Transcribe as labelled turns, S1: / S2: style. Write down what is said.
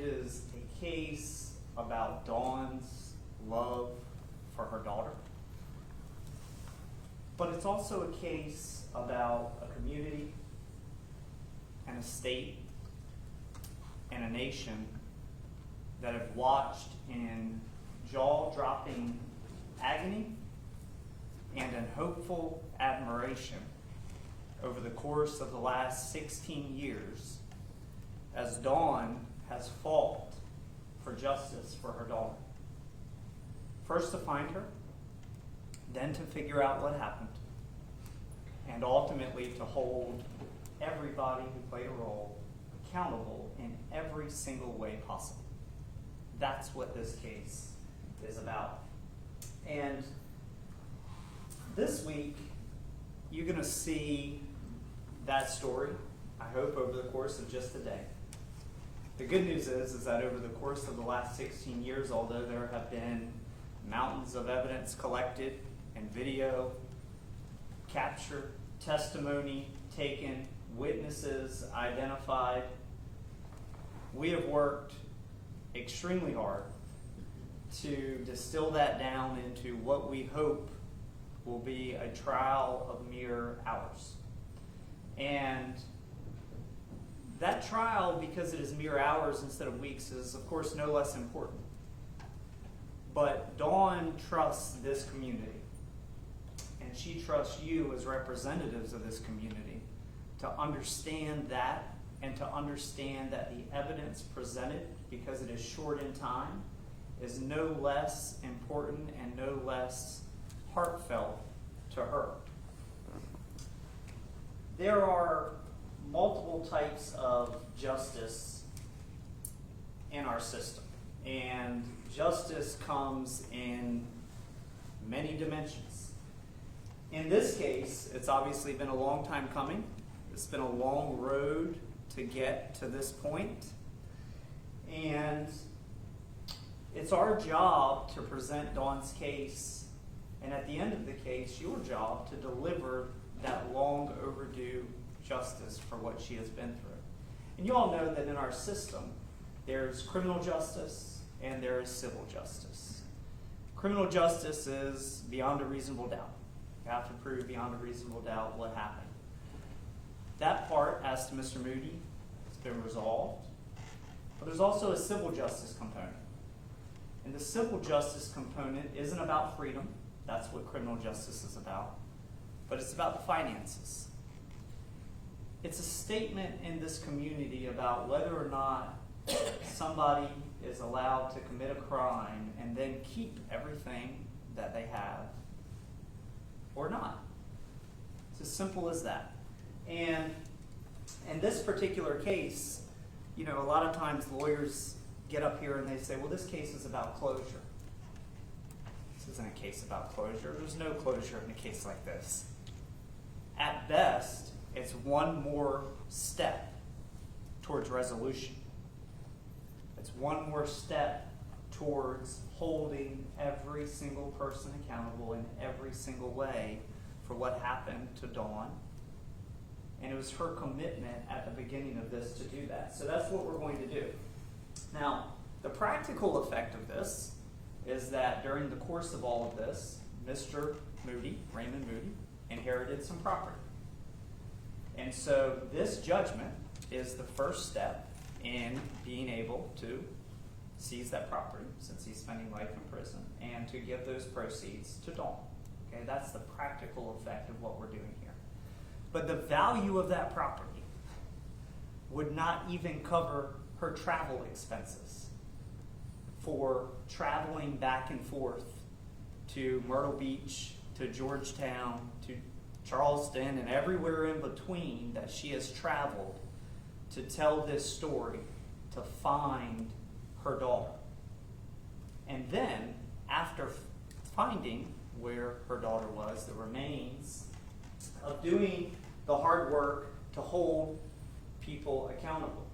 S1: is a case about Dawn's love for her daughter, but it's also a case about a community and a state and a nation that have watched in jaw-dropping agony and in hopeful admiration over the course of the last 16 years as Dawn has fought for justice for her daughter. First to find her, then to figure out what happened, and ultimately to hold everybody who played a role accountable in every single way possible. That's what this case is about. And this week, you're going to see that story, I hope, over the course of just a day. The good news is that over the course of the last 16 years, although there have been mountains of evidence collected and video captured, testimony taken, witnesses identified, we have worked extremely hard to distill that down into what we hope will be a trial of mere hours. And that trial, because it is mere hours instead of weeks, is of course no less important. But Dawn trusts this community, and she trusts you as representatives of this community to understand that, and to understand that the evidence presented, because it is short in time, is no less important and no less heartfelt to her. There are multiple types of justice in our system, and justice comes in many dimensions. In this case, it's obviously been a long time coming. It's been a long road to get to this point, and it's our job to present Dawn's case, and at the end of the case, your job to deliver that long overdue justice for what she has been through. And you all know that in our system, there's criminal justice and there is civil justice. Criminal justice is beyond a reasonable doubt. You have to prove beyond a reasonable doubt what happened. That part, as to Mr. Moody, has been resolved. But there's also a civil justice component. And the civil justice component isn't about freedom. That's what criminal justice is about. But it's about the finances. It's a statement in this community about whether or not somebody is allowed to commit a crime and then keep everything that they have or not. It's as simple as that. And in this particular case, you know, a lot of times lawyers get up here and they say, well, this case is about closure. This isn't a case about closure. There's no closure in a case like this. At best, it's one more step towards resolution. It's one more step towards holding every single person accountable in every single way for what happened to Dawn. And it was her commitment at the beginning of this to do that. So that's what we're going to do. Now, the practical effect of this is that during the course of all of this, Mr. Moody, Raymond Moody, inherited some property. And so this judgment is the first step in being able to seize that property, since he's spending life in prison, and to give those proceeds to Dawn. Okay, that's the practical effect of what we're doing here. But the value of that property would not even cover her travel expenses for traveling back and forth to Myrtle Beach, to Georgetown, to Charleston, and everywhere in between that she has traveled to tell this story, to find her daughter. And then, after finding where her daughter was, the remains of doing the hard work to hold people accountable.